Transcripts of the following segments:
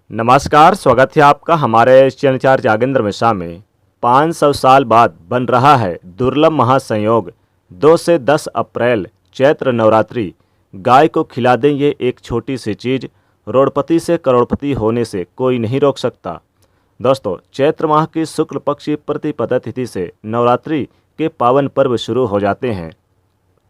नमस्कार, स्वागत है आपका हमारे इस चैनल चार जागेंद्र मिश्रा में। 500 साल बाद बन रहा है दुर्लभ महासंयोग। 2 से 10 अप्रैल चैत्र नवरात्रि। गाय को खिला दें ये एक छोटी सी चीज़, रोड़पति से करोड़पति होने से कोई नहीं रोक सकता। दोस्तों, चैत्र माह की शुक्ल पक्ष की प्रतिपदा तिथि से नवरात्रि के पावन पर्व शुरू हो जाते हैं।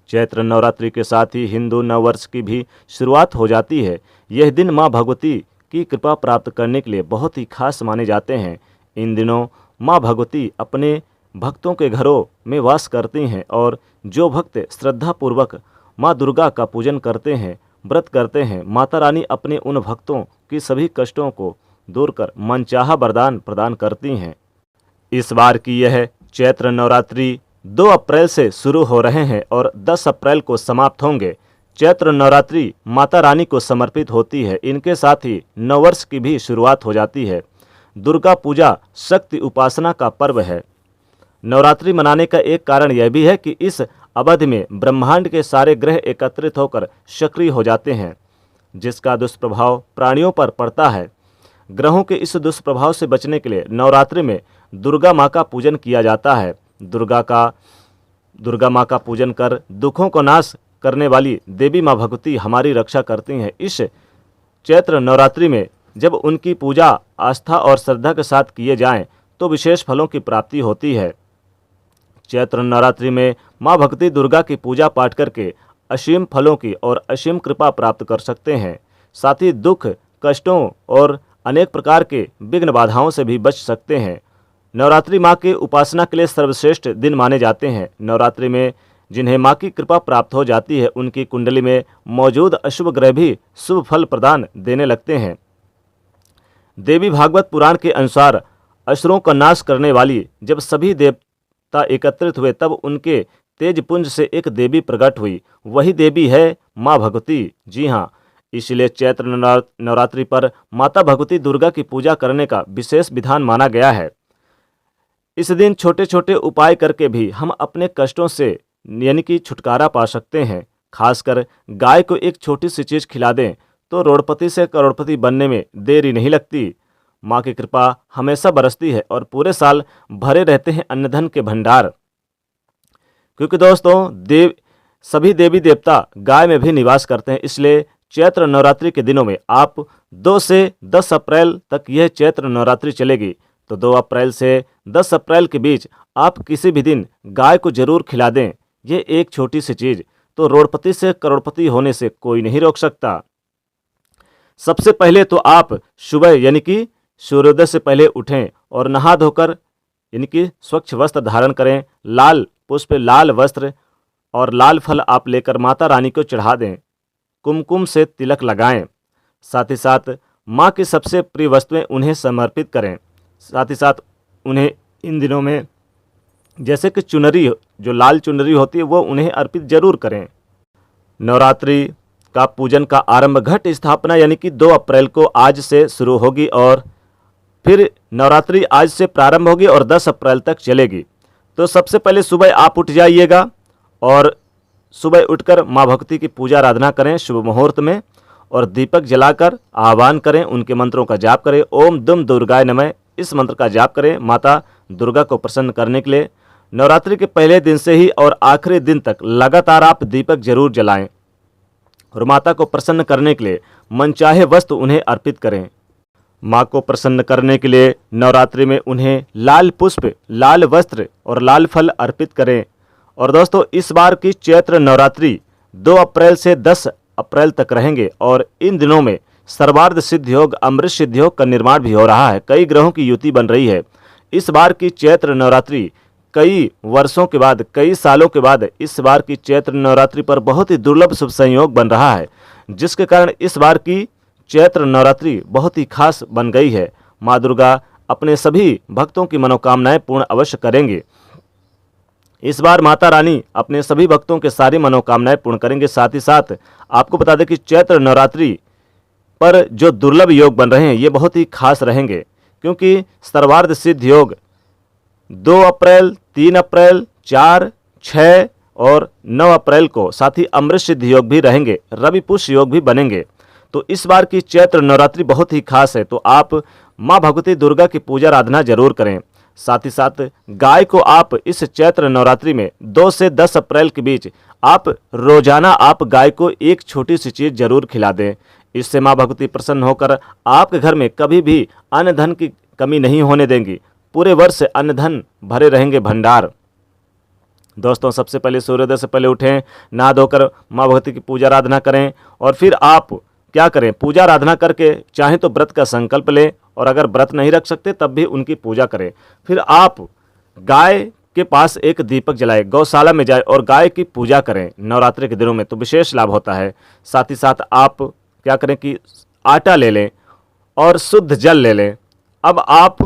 चैत्र नवरात्रि के साथ ही हिंदू नववर्ष की भी शुरुआत हो जाती है। यह दिन माँ भगवती की कृपा प्राप्त करने के लिए बहुत ही खास माने जाते हैं। इन दिनों माँ भगवती अपने भक्तों के घरों में वास करती हैं और जो भक्त श्रद्धापूर्वक माँ दुर्गा का पूजन करते हैं, व्रत करते हैं, माता रानी अपने उन भक्तों की सभी कष्टों को दूर कर मनचाहा वरदान प्रदान करती हैं। इस बार की यह चैत्र नवरात्रि 2 अप्रैल से शुरू हो रहे हैं और 10 अप्रैल को समाप्त होंगे। चैत्र नवरात्रि माता रानी को समर्पित होती है। इनके साथ ही नववर्ष की भी शुरुआत हो जाती है। दुर्गा पूजा शक्ति उपासना का पर्व है। नवरात्रि मनाने का एक कारण यह भी है कि इस अवधि में ब्रह्मांड के सारे ग्रह एकत्रित होकर सक्रिय हो जाते हैं, जिसका दुष्प्रभाव प्राणियों पर पड़ता है। ग्रहों के इस दुष्प्रभाव से बचने के लिए नवरात्रि में दुर्गा माँ का पूजन किया जाता है। दुर्गा माँ का पूजन कर दुखों को नाश करने वाली देवी माँ भगवती हमारी रक्षा करती हैं। इस चैत्र नवरात्रि में जब उनकी पूजा आस्था और श्रद्धा के साथ किए जाएं तो विशेष फलों की प्राप्ति होती है। चैत्र नवरात्रि में माँ भगवती दुर्गा की पूजा पाठ करके असीम फलों की और असीम कृपा प्राप्त कर सकते हैं। साथ ही दुख, कष्टों और अनेक प्रकार के विघ्न बाधाओं से भी बच सकते हैं। नवरात्रि माँ की उपासना के लिए सर्वश्रेष्ठ दिन माने जाते हैं। नवरात्रि में जिन्हें माँ की कृपा प्राप्त हो जाती है, उनकी कुंडली में मौजूद अशुभ ग्रह भी शुभ फल प्रदान देने लगते हैं। देवी भागवत पुराण के अनुसार असुरों का नाश करने वाली जब सभी देवता एकत्रित हुए तब उनके तेज पुंज से एक देवी प्रकट हुई। वही देवी है माँ भगवती। जी हाँ, इसलिए चैत्र नवरात्रि पर माता भगवती दुर्गा की पूजा करने का विशेष विधान माना गया है। इस दिन छोटे छोटे उपाय करके भी हम अपने कष्टों से यानी कि छुटकारा पा सकते हैं। खासकर गाय को एक छोटी सी चीज़ खिला दें तो रोड़पति से करोड़पति बनने में देरी नहीं लगती। माँ की कृपा हमेशा बरसती है और पूरे साल भरे रहते हैं अन्नधन के भंडार। क्योंकि दोस्तों, सभी देवी देवता गाय में भी निवास करते हैं। इसलिए चैत्र नवरात्रि के दिनों में आप 2 से 10 अप्रैल तक यह चैत्र नवरात्रि चलेगी। तो 2 अप्रैल से 10 अप्रैल के बीच आप किसी भी दिन गाय को जरूर खिला दें। ये एक छोटी सी चीज़ तो रोड़पति से करोड़पति होने से कोई नहीं रोक सकता। सबसे पहले तो आप सुबह यानी कि सूर्योदय से पहले उठें और नहा धोकर यानी कि स्वच्छ वस्त्र धारण करें। लाल पुष्प, लाल वस्त्र और लाल फल आप लेकर माता रानी को चढ़ा दें। कुमकुम से तिलक लगाएं। साथ ही साथ माँ की सबसे प्रिय वस्तुएं उन्हें समर्पित करें। साथ ही साथ उन्हें इन दिनों में जैसे कि चुनरी, जो लाल चुनरी होती है, वो उन्हें अर्पित जरूर करें। नवरात्रि का पूजन का आरंभ घट स्थापना यानी कि 2 अप्रैल को आज से शुरू होगी और फिर नवरात्रि आज से प्रारंभ होगी और 10 अप्रैल तक चलेगी। तो सबसे पहले सुबह आप उठ जाइएगा और सुबह उठकर माँ भगवती की पूजा आराधना करें शुभ मुहूर्त में और दीपक जलाकर आह्वान करें, उनके मंत्रों का जाप करें। ओम दुम दुर्गाय नमः, इस मंत्र का जाप करें माता दुर्गा को प्रसन्न करने के लिए। नवरात्रि के पहले दिन से ही और आखिरी दिन तक लगातार आप दीपक जरूर जलाएं और माता को प्रसन्न करने के लिए मनचाहे वस्तु उन्हें अर्पित करें। माँ को प्रसन्न करने के लिए नवरात्रि में उन्हें लाल पुष्प, लाल वस्त्र और लाल फल अर्पित करें। और दोस्तों, इस बार की चैत्र नवरात्रि 2 अप्रैल से 10 अप्रैल तक रहेंगे और इन दिनों में सर्वार्थ सिद्ध योग, अमृत सिद्ध योग का निर्माण भी हो रहा है। कई ग्रहों की युति बन रही है। इस बार की चैत्र नवरात्रि कई वर्षों के बाद, कई सालों के बाद इस बार की चैत्र नवरात्रि पर बहुत ही दुर्लभ शुभ संयोग बन रहा है, जिसके कारण इस बार की चैत्र नवरात्रि बहुत ही खास बन गई है। माँ दुर्गा अपने सभी भक्तों की मनोकामनाएं पूर्ण अवश्य करेंगे। इस बार माता रानी अपने सभी भक्तों के सारी मनोकामनाएं पूर्ण करेंगे। साथ ही साथ आपको बता दें कि चैत्र नवरात्रि पर जो दुर्लभ योग बन रहे हैं ये बहुत ही खास रहेंगे, क्योंकि सर्वार्थ सिद्ध योग 2 अप्रैल, 3 अप्रैल, 4, 6 और 9 अप्रैल को, साथ ही अमृत सिद्ध योग भी रहेंगे, रवि पुष्य योग भी बनेंगे। तो इस बार की चैत्र नवरात्रि बहुत ही खास है, तो आप माँ भगवती दुर्गा की पूजा आराधना जरूर करें। साथ ही साथ गाय को आप इस चैत्र नवरात्रि में 2 से 10 अप्रैल के बीच आप रोजाना आप गाय को एक छोटी सी चीज जरूर खिला दें। इससे माँ भगवती प्रसन्न होकर आपके घर में कभी भी अन्न धन की कमी नहीं होने देंगी। पूरे वर्ष अन्न धन भरे रहेंगे भंडार। दोस्तों, सबसे पहले सूर्योदय से पहले उठें, नहा धोकर माँ भगवती की पूजा आराधना करें और फिर आप क्या करें, पूजा आराधना करके चाहे तो व्रत का संकल्प लें और अगर व्रत नहीं रख सकते तब भी उनकी पूजा करें। फिर आप गाय के पास एक दीपक जलाएं, गौशाला में जाए और गाय की पूजा करें। नवरात्रि के दिनों में तो विशेष लाभ होता है। साथ ही साथ आप क्या करें कि आटा ले लें और शुद्ध जल ले लें। अब आप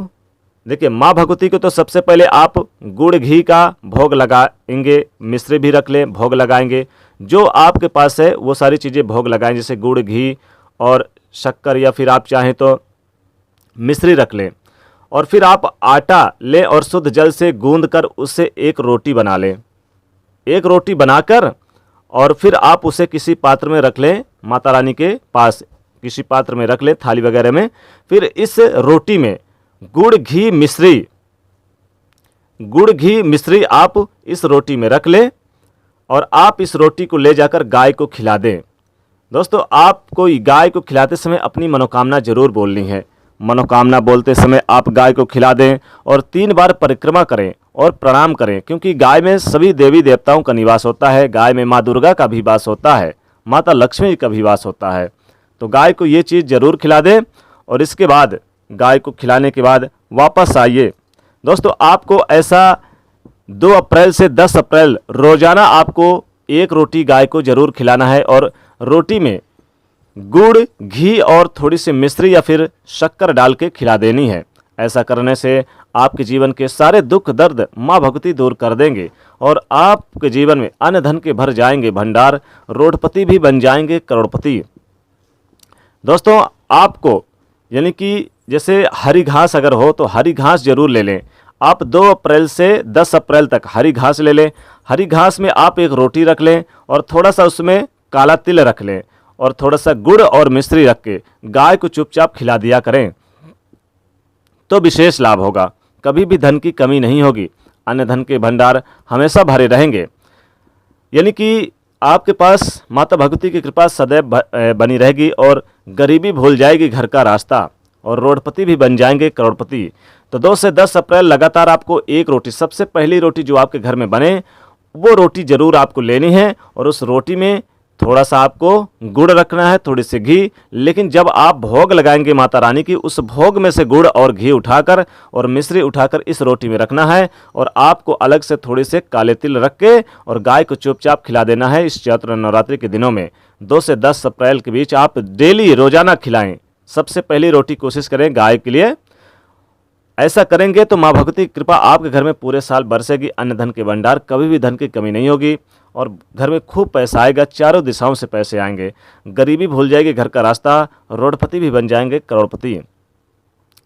देखिए, माँ भगवती को तो सबसे पहले आप गुड़ घी का भोग लगाएंगे, मिश्री भी रख लें, भोग लगाएंगे। जो आपके पास है वो सारी चीज़ें भोग लगाएं, जैसे गुड़ घी और शक्कर, या फिर आप चाहें तो मिश्री रख लें। और फिर आप आटा लें और शुद्ध जल से गूंद कर उससे एक रोटी बना लें। एक रोटी बनाकर और फिर आप उसे किसी पात्र में रख लें, माता रानी के पास किसी पात्र में रख लें, थाली वगैरह में। फिर इस रोटी में गुड़ घी मिश्री आप इस रोटी में रख लें और आप इस रोटी को ले जाकर गाय को खिला दें। दोस्तों, आपको गाय को खिलाते समय अपनी मनोकामना जरूर बोलनी है। मनोकामना बोलते समय आप गाय को खिला दें और 3 बार परिक्रमा करें और प्रणाम करें, क्योंकि गाय में सभी देवी देवताओं का निवास होता है। गाय में माँ दुर्गा का भी वास होता है, माता लक्ष्मी का भी वास होता है। तो गाय को ये चीज़ जरूर खिला दें और इसके बाद गाय को खिलाने के बाद वापस आइए। दोस्तों, आपको ऐसा 2 अप्रैल से 10 अप्रैल रोजाना आपको एक रोटी गाय को जरूर खिलाना है और रोटी में गुड़ घी और थोड़ी सी मिश्री या फिर शक्कर डाल के खिला देनी है। ऐसा करने से आपके जीवन के सारे दुख दर्द माँ भगवती दूर कर देंगे और आपके जीवन में अन्न धन के भर जाएंगे भंडार, रोडपति भी बन जाएंगे करोड़पति। दोस्तों, आपको यानी कि जैसे हरी घास अगर हो तो हरी घास जरूर ले लें। आप 2 अप्रैल से 10 अप्रैल तक हरी घास ले लें। हरी घास में आप एक रोटी रख लें और थोड़ा सा उसमें काला तिल रख लें और थोड़ा सा गुड़ और मिश्री रख के गाय को चुपचाप खिला दिया करें, तो विशेष लाभ होगा। कभी भी धन की कमी नहीं होगी, अन्न धन के भंडार हमेशा भरे रहेंगे। यानी कि आपके पास माता भगवती की कृपा सदैव बनी रहेगी और गरीबी भूल जाएगी घर का रास्ता और रोडपति भी बन जाएंगे करोड़पति। तो 2 से 10 अप्रैल लगातार आपको एक रोटी, सबसे पहली रोटी जो आपके घर में बने वो रोटी जरूर आपको लेनी है और उस रोटी में थोड़ा सा आपको गुड़ रखना है, थोड़ी सी घी। लेकिन जब आप भोग लगाएंगे माता रानी की, उस भोग में से गुड़ और घी उठाकर और मिश्री उठाकर इस रोटी में रखना है और आपको अलग से थोड़ी से काले तिल रख के और गाय को चुपचाप खिला देना है। इस चैत्र नवरात्रि के दिनों में 2 से 10 अप्रैल के बीच आप डेली रोजाना खिलाएं। सबसे पहली रोटी कोशिश करें गाय के लिए। ऐसा करेंगे तो माँ भगवती की कृपा आपके घर में पूरे साल बरसेगी, अन्न धन के भंडार, कभी भी धन की कमी नहीं होगी और घर में खूब पैसा आएगा, चारों दिशाओं से पैसे आएंगे, गरीबी भूल जाएगी घर का रास्ता, रोडपति भी बन जाएंगे करोड़पति।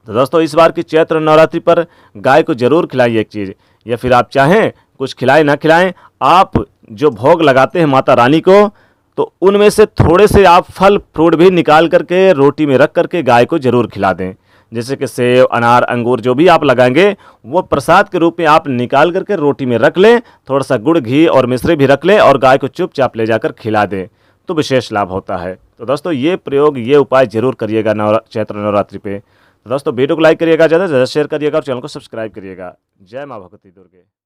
तो दोस्तों, इस बार की चैत्र नवरात्रि पर गाय को जरूर खिलाइए एक चीज़, या फिर आप चाहें कुछ खिलाएं ना खिलाएं, आप जो भोग लगाते हैं माता रानी को तो उनमें से थोड़े से आप फल फ्रूट भी निकाल करके रोटी में रख करके गाय को जरूर खिला दें। जैसे कि सेब, अनार, अंगूर जो भी आप लगाएंगे वो प्रसाद के रूप में आप निकाल करके रोटी में रख लें, थोड़ा सा गुड़ घी और मिश्री भी रख लें और गाय को चुपचाप ले जाकर खिला दें, तो विशेष लाभ होता है। तो दोस्तों, ये प्रयोग, ये उपाय जरूर करिएगा चैत्र नवरात्रि पे। तो दोस्तों, वीडियो को लाइक करिएगा, ज़्यादा से ज़्यादा शेयर करिएगा और चैनल को सब्सक्राइब करिएगा। जय माँ भगवती दुर्गे।